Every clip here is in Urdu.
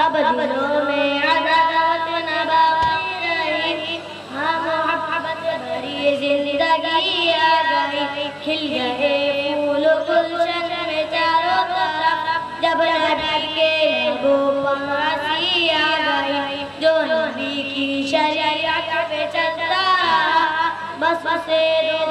اب دلوں میں عداوت نہ باقی رہی، ہاں محبت بھری زندگی آ گئی، کھل گئے پھول گلشن میں چاروں طرف، جب نبی کے لبوں پر ہنسی آ گئی، جو نبی کی شریعت پہ چلتا رہا، بس اسے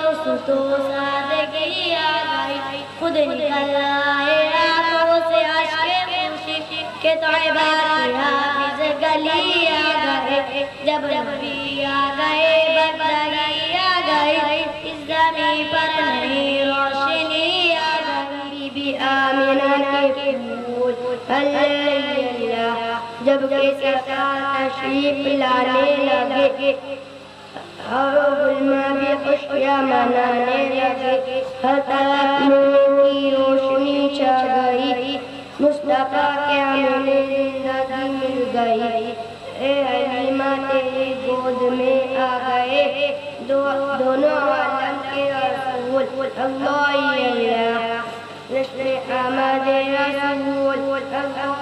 دوست و سادگی آ گئی، خود نکل آئے آنکھوں سے اشک خوشی کہ طیبہ کی حافظ گلی آ گئے، جب نبی آ گئے بندگی آ گئی، اس زمین پر نئی روشنی آ گئی۔ بی بی آمنہ کے پھول اللہ جب کہ سرکار تشریف لانے لگے، اور علماء بھی خوشیاں منانے لگے، ہر طرف نور کی روشنی چھا گئی، مصطفیٰ کے آمنے زندگی مل گئی، اے حلیمہ تیری گود میں آ گئے دونوں عالم کے رسول، اللہ اللہ جشن آمد رسول، اللہ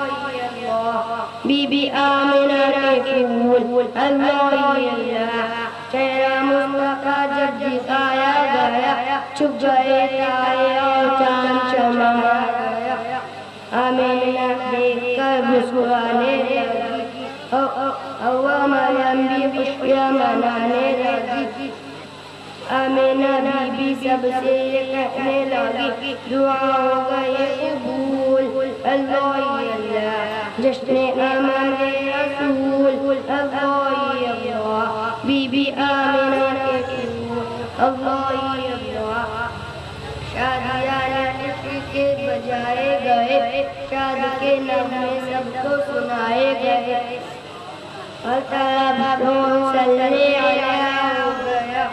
بی بی آمنہ کے پھول، اللہ اللہ چہرہ مصطفیٰ جب دکھایا گیا، چھپ گئے تارے اور چاند چمکا گیا، آمنہ دیکھ کر مسکرانے لگی، حوا مریم بھی خوشیاں منانے لگی، آمنہ بی بی سب سے کہنے لگی، دعا ہو گئے قبول، اللہ اللہ جشن آمد رسول، اللہ اللہ بی بی آمنہ کے پھول، اللہ اللہ شادیاں عشق کے بجائے گئے، شاد کے نغمے سب کو سنائے گئے، ہر طرف صلی علیہ ہو گیا،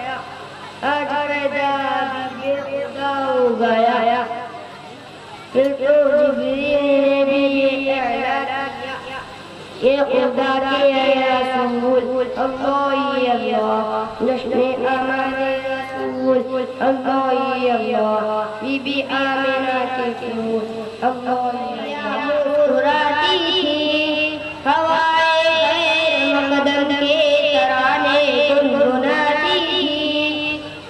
آج پیدا بی خدا ہو گیا، پھر تو جبریل نے بھی یہ اعلان کیا، یہ خدا کے رسول، اللہ اللہ جشن آمد رسول، اللہ اللہ بی بی آمنہ کے پھول، اللہ اللہ مسکراتی تھی ہوائے غیر مقدم کے ترانے گنگناتی تھی،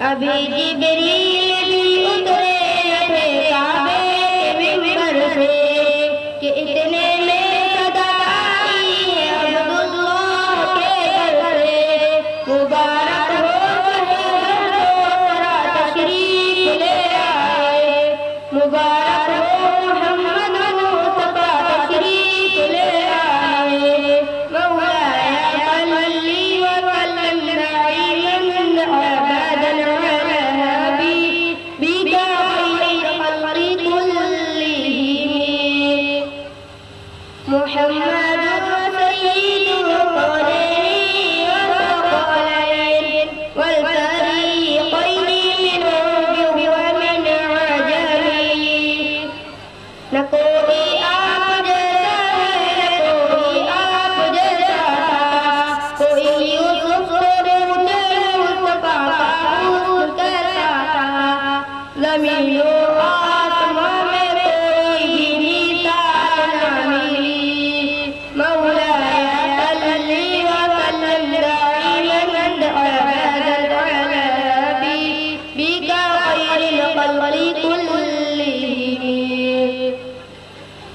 ابھی جبریل بھی اترے تھے کعبے کے منبر سے کہ اتنے میں صدا آئی ہے عبداللہ کے در سے، مبارک ہو تشریف لے آئے، مبارک ہو محمد مصطفیٰ تشریف لے آئے، مولاي صلی وسلم دائما ابدا على حبيبك خير الخلق كلهم، محمد سيد القولين والثقلين والفريقين من عرب ومن عجم، نہ کوئی آپ جیسا ہے نہ کوئی آپ جیسا تھا، کوئی یوسف سے روٹے مصطفیٰ کا حسن کیسا تھا، زمین و آسمان میں کوئی بھی مثال نہ ملی، مولاي صلی وسلم دائما ابدا على حبيبك خير الخلق كلهم،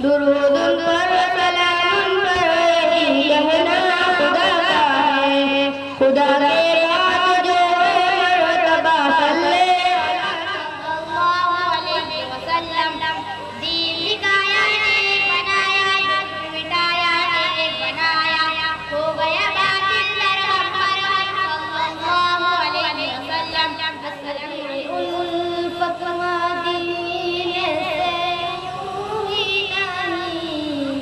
درود پر سلام پر یہی کہنا خدا کا ہے، خدا کے بعد جو ہے مرتبہ صلی اللہ علیہ وسلم، دین سکھایا ایک بنایا، مٹایا ایک بنایا، ہو گیا باطل مرہم مرہم صلی اللہ علیہ وسلم، الفتوہ دین سے یوں ہی نہیں،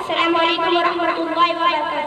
Assalamualaikum warahmatullahi wabarakatuh.